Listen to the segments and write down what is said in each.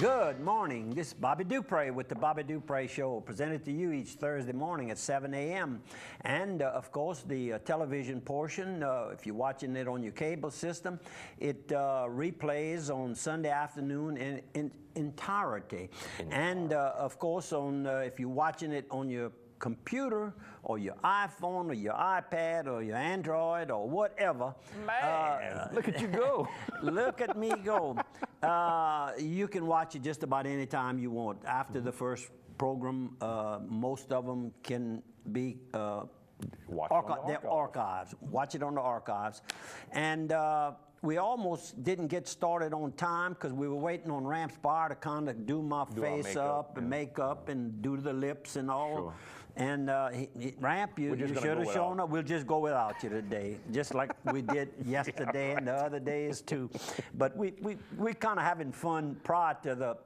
Good morning. This is Bobby Dupre with the Bobby Dupre Show, presented to you each Thursday morning at 7 a.m. And, of course, the television portion, if you're watching it on your cable system, it replays on Sunday afternoon in entirety. And, of course, on if you're watching it on your computer or your iPhone or your iPad or your Android or whatever. Man, look at you go. Look at me go. You can watch it just about any time you want. After the first program, most of them can be archives. Watch it on the archives. And we almost didn't get started on time because we were waiting on Ramp Spire to kind of do my face up and makeup and do the lips and all. Sure. And Ramp, you should have shown up. We'll just go without you today, just like we did yesterday and the other days too. But we're kind of having fun prior to the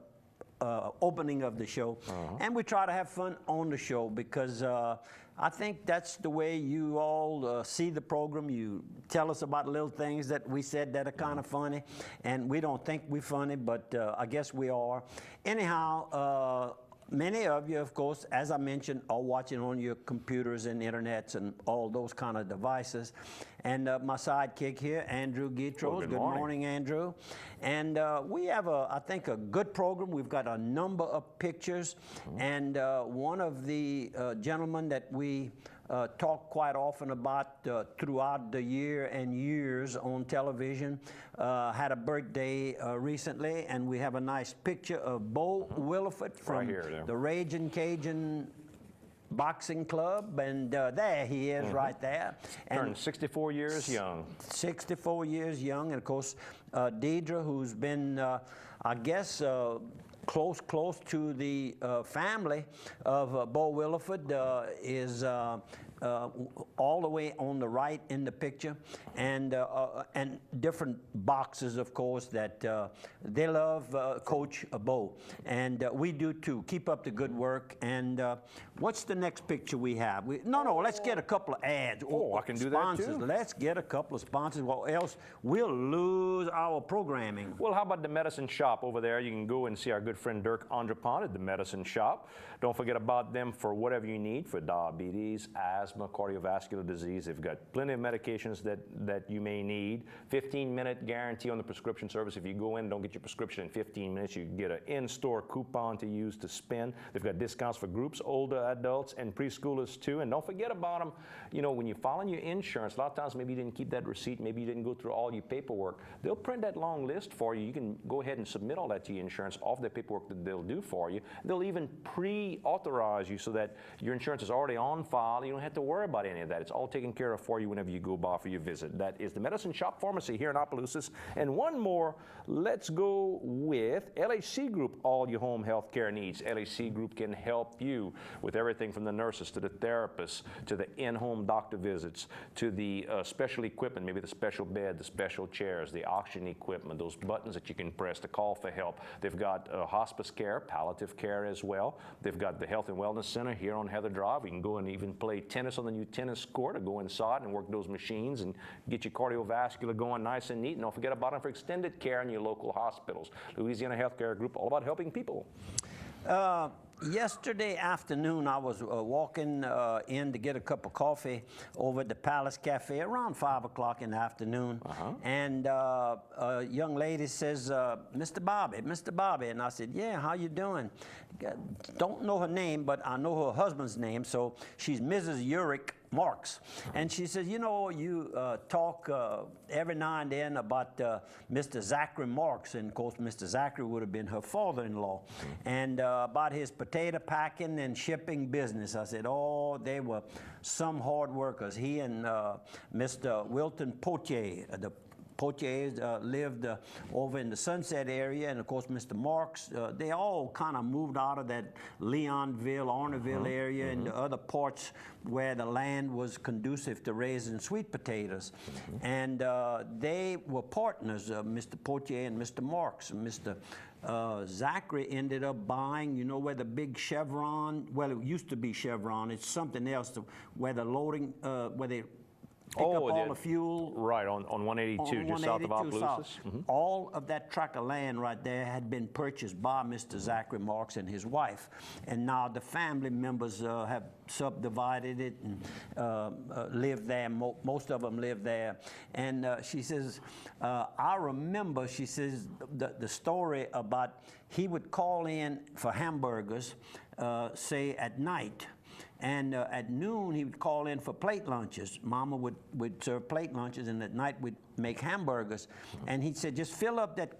opening of the show. And we try to have fun on the show because I think that's the way you all see the program. You tell us about little things that we said that are kind of funny, and we don't think we're funny, but I guess we are. Anyhow, many of you, of course, as I mentioned, are watching on your computers and internets and all those kind of devices. And my sidekick here, Andrew Guitros. Well, good morning, Andrew. And we have, I think, a good program. We've got a number of pictures. And one of the gentlemen that we talk quite often about throughout the year and years on television had a birthday recently, and we have a nice picture of Bo Williford from the Ragin' Cajun Boxing Club, and there he is right there. Turned 64 years young. 64 years young, and of course Deidre, who's been, I guess, close to the family of Bo Williford, is all the way on the right in the picture, and different boxes, of course, that they love Coach Bo, and we do too. Keep up the good work. And what's the next picture we have? Let's get a couple of ads. I can do sponsors. that too. Let's get a couple of sponsors, or else we'll lose our programming. Well, how about the medicine shop over there? You can go and see our good friend Dirk Andrepont at the medicine shop. Don't forget about them for whatever you need for diabetes, asthma, cardiovascular disease. They've got plenty of medications that you may need. 15-minute guarantee on the prescription service. If you go in and don't get your prescription in 15 minutes, you get an in-store coupon to use to spend. They've got discounts for groups, older adults, and preschoolers too. And don't forget about them. You know, when you're filing your insurance, a lot of times maybe you didn't keep that receipt, maybe you didn't go through all your paperwork. They'll print that long list for you. You can go ahead and submit all that to your insurance off the paperwork that they'll do for you. They'll even pre-authorize you so that your insurance is already on file. You don't have to worry about any of that. It's all taken care of for you whenever you go by for your visit. That is the Medicine Shop Pharmacy here in Opelousas. And one more, let's go with LHC Group, all your home health care needs. LHC Group can help you with everything from the nurses to the therapists to the in-home doctor visits to the special equipment, maybe the special bed, the special chairs, the oxygen equipment, those buttons that you can press to call for help. They've got hospice care, palliative care as well. They've got the Health and Wellness Center here on Heather Drive. You can go and even play tennis on the new tennis court, or go inside and work those machines and get your cardiovascular going nice and neat. And don't forget about them for extended care in your local hospitals. Louisiana Healthcare Group, all about helping people. Yesterday afternoon, I was walking in to get a cup of coffee over at the Palace Cafe around 5 o'clock in the afternoon. And a young lady says, Mr. Bobby. And I said, yeah, how you doing? Don't know her name, but I know her husband's name. So she's Mrs. Uric Marks. And she says, you know, you talk every now and then about Mr. Zachary Marks. And of course, Mr. Zachary would have been her father-in-law. And about his potato packing and shipping business. I said, oh, they were some hard workers. He and Mr. Wilton Potier, the Potiers lived over in the Sunset area, and of course Mr. Marks, they all kind of moved out of that Leonville, Arneville area and the other parts where the land was conducive to raising sweet potatoes. And they were partners, Mr. Potier and Mr. Marks. And Mr. Zachary ended up buying, you know, where the big Chevron, well, it used to be Chevron, it's something else, where the loading, where they pick up all the fuel. Right, on 182, just south of 182 Opelousas. south. All of that tract of land right there had been purchased by Mr. Zachary Marks and his wife. And now the family members have subdivided it and live there. Most of them live there. And she says, I remember, she says, the story about he would call in for hamburgers, say at night. And at noon, he would call in for plate lunches. Mama would serve plate lunches, and at night we'd make hamburgers. And he said, just fill up that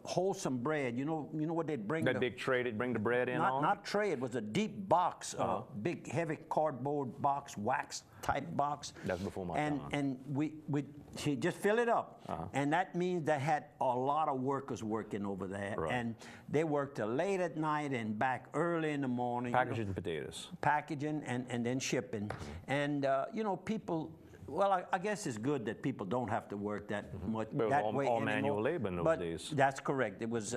wholesome bread. You know what they'd bring? That big tray they'd bring the bread in on? Not tray. It was a deep box, big, heavy cardboard box, wax type box. That's before my time. And she just fill it up. And that means they had a lot of workers working over there. Right. And they worked till late at night and back early in the morning. Packaging potatoes. Packaging and then shipping. And, people... Well, I guess it's good that people don't have to work that much that way all anymore. manual labor in those days. That's correct. It was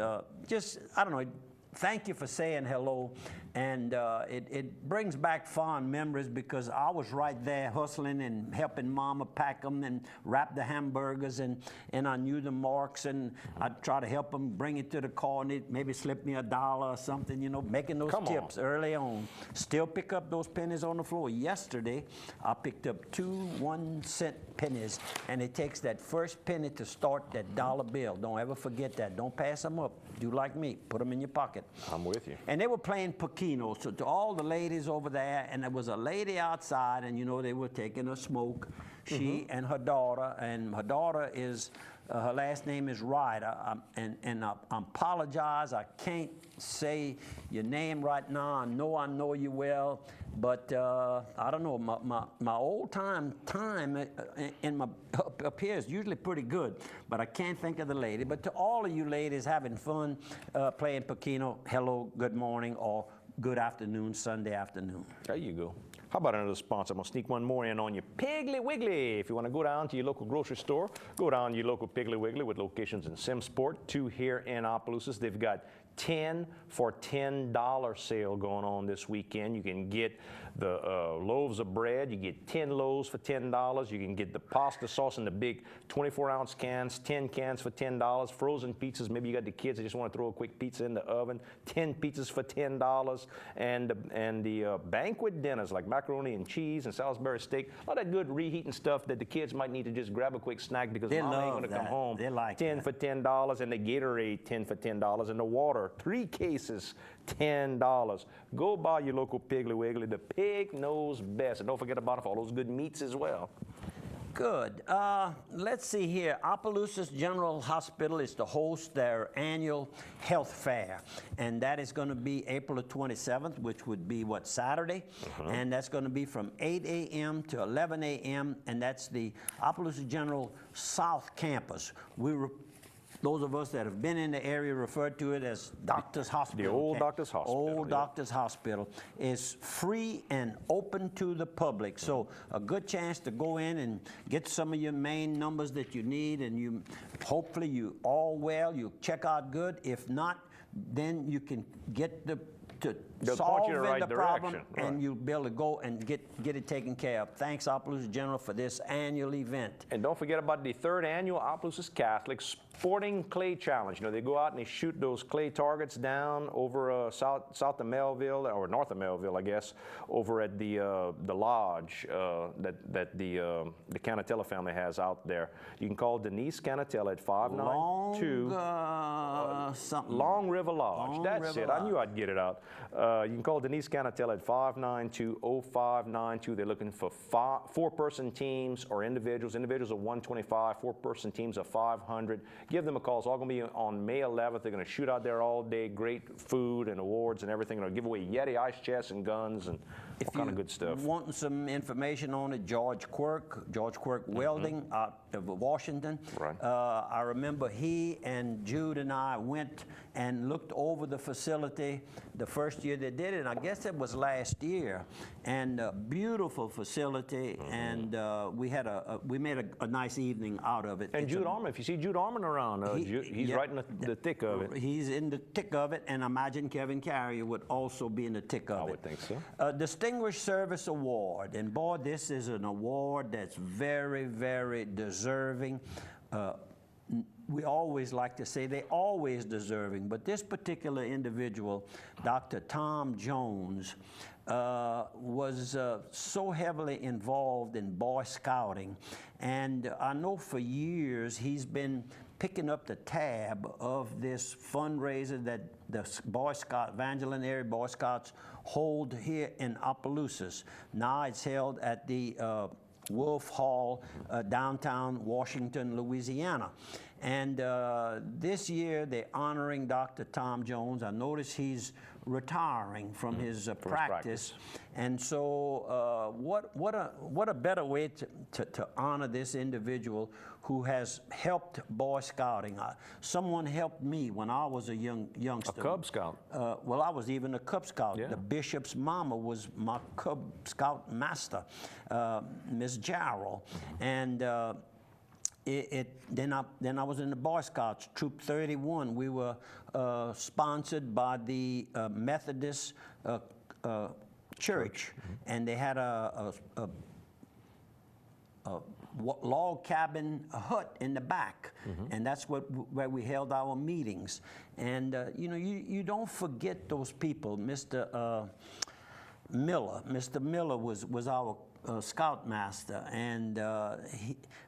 just, I don't know, thank you for saying hello. And it brings back fond memories because I was right there hustling and helping Mama pack them and wrap the hamburgers. And I knew the Marks, and I'd try to help them bring it to the car, and they'd maybe slip me $1 or something, making those tips early on. Still pick up those pennies on the floor. Yesterday, I picked up 2 1-cent pennies, and it takes that first penny to start that dollar bill. Don't ever forget that. Don't pass them up. Do like me. Put them in your pocket. I'm with you. And they were playing Pekino. So to all the ladies over there, and there was a lady outside, and they were taking a smoke. She and her daughter, and her daughter is, her last name is Ryder, and I apologize, I can't say your name right now. I know you well, but I don't know, my old time in my up here is usually pretty good, but I can't think of the lady. But to all of you ladies having fun playing Pekino, hello, good morning, or good afternoon, Sunday afternoon. There you go. How about another sponsor? I'm going to sneak one more in on you. Piggly Wiggly. If you want to go down to your local grocery store, go down to your local Piggly Wiggly with locations in Simsport, 2 here in Opelousas. They've got 10 for $10 sale going on this weekend. You can get the loaves of bread. You get 10 loaves for $10. You can get the pasta sauce in the big 24-ounce cans, 10 cans for $10. Frozen pizzas. Maybe you got the kids that just want to throw a quick pizza in the oven. 10 pizzas for $10. And the banquet dinners like macaroni and cheese and Salisbury steak. All that good reheating stuff that the kids might need to just grab a quick snack because mom ain't going to come home. They like 10 for $10, and the Gatorade 10 for $10, and the water 3 cases $10. Go buy your local Piggly Wiggly. The pig knows best, and don't forget about all those good meats as well. Good. Let's see here. Opelousas General Hospital is to host their annual health fair, and that is going to be April the 27th, which would be Saturday, and that's going to be from 8 a.m. to 11 a.m., and that's the Opelousas General South Campus. Those of us that have been in the area refer to it as Doctor's Hospital. The old Doctor's Hospital. Old Doctor's Hospital is free and open to the public. So a good chance to go in and get some of your main numbers that you need, and hopefully you all well, you check out good. If not, then you can get to solve the problem, and you'll be able to go and get it taken care of. Thanks, Opelousas General, for this annual event. And don't forget about the 3rd annual Opelousas Catholic Sporting Clay Challenge. They go out and they shoot those clay targets down over south of Melville, or north of Melville, I guess, over at the lodge that the Canatella family has out there. You can call Denise Canatella at 592 Long River Lodge. That's it. I knew I'd get it out. You can call Denise Canatella at 592-0592. They're looking for 4-person teams or individuals. Individuals are 125, 4-person teams are 500. Give them a call. It's all going to be on May 11th. They're going to shoot out there all day. Great food and awards and everything. They'll give away Yeti ice chests and guns and all kind of good stuff. If you want some information on it, George Quirk Welding out of Washington. Right. I remember he and Jude and I went went and looked over the facility the first year they did it. I guess it was last year, and a beautiful facility, and we made a nice evening out of it. And Jude Arman, if you see Jude Arman around, he's right in the thick of it. He's in the thick of it, and I imagine Kevin Carrier would also be in the thick of it. I would think so. Distinguished Service Award, and boy, this is an award that's very, very deserving. We always like to say they're always deserving, but this particular individual, Dr. Tom Jones, was so heavily involved in Boy Scouting, and I know for years he's been picking up the tab of this fundraiser that the Boy Scout, Evangeline Area Boy Scouts hold here in Opelousas. Now it's held at the Wolf Hall, downtown Washington, Louisiana. And this year they're honoring Dr. Tom Jones. I notice he's retiring from his practice. And so what a better way to honor this individual who has helped Boy Scouting. Someone helped me when I was a youngster. A Cub Scout. Well, I was even a Cub Scout. Yeah. The bishop's mama was my Cub Scout master, Miss Jarrell. And then I was in the Boy Scouts, Troop 31. We were sponsored by the Methodist Church, and they had a log cabin hut in the back, and that's where we held our meetings. And you know, you don't forget those people. Mr. Miller was our scoutmaster, and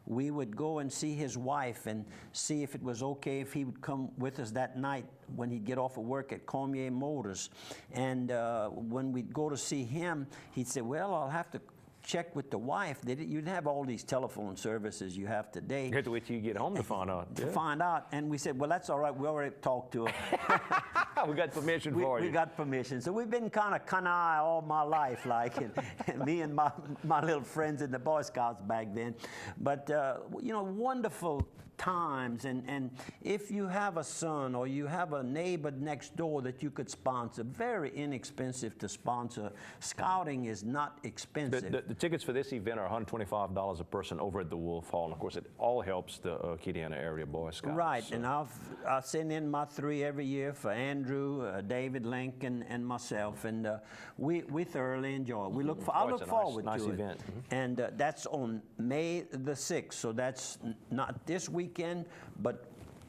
we would go and see his wife and see if it was okay if he would come with us that night when he'd get off of work at Cormier Motors. And when we'd go to see him, he'd say, well, I'll have to check with the wife. You didn't have all these telephone services you have today. You have to wait till you get home to find out. To find out. And we said, well, that's all right. We already talked to her. We got permission for you. We got permission. So we've been kind of canaille all my life, like, and me and my little friends in the Boy Scouts back then. But, you know, wonderful times. And if you have a son or you have a neighbor next door that you could sponsor, very inexpensive to sponsor. Scouting is not expensive. The tickets for this event are $125 a person over at the Wolf Hall. And of course, it all helps the Acadiana area Boy Scouts. Right, so. and I send in my 3 every year for Andrew, David Lincoln, and myself, and we thoroughly enjoy it. I look forward to it. Nice event. And that's on May the 6th, so that's not this weekend, but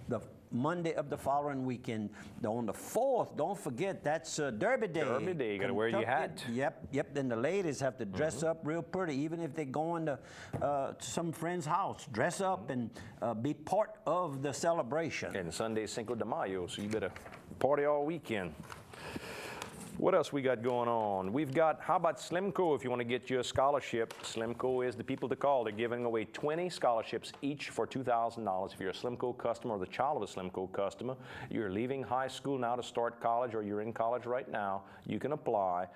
the Monday of the following weekend. On the 4th, don't forget, that's Derby Day. Derby Day, you gotta wear your hat. Yep, then the ladies have to dress up real pretty, even if they're going to some friend's house. Dress up and be part of the celebration. And Sunday Cinco de Mayo, so you better party all weekend. What else we got going on? We've got, how about Slimco if you want to get you a scholarship? Slimco is the people to call. They're giving away 20 scholarships each for $2,000. If you're a Slimco customer or the child of a Slimco customer, you're leaving high school now to start college, or you're in college right now, you can apply.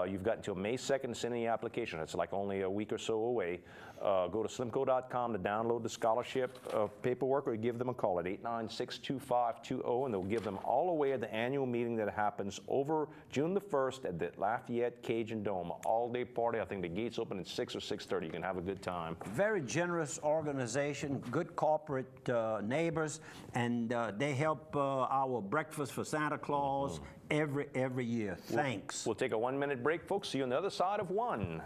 You've got until May 2nd to send in the application. It's like only a week or so away. Go to slimco.com to download the scholarship paperwork, or give them a call at 896-2520, and they'll give them all away at the annual meeting that happens over June the 1st at the Lafayette Cajun Dome. All-day party. I think the gates open at 6 or 6:30. You can have a good time. Very generous organization, good corporate neighbors, and they help our breakfast for Santa Claus every year. Thanks. We'll take a 1-minute break, folks. See you on the other side of one.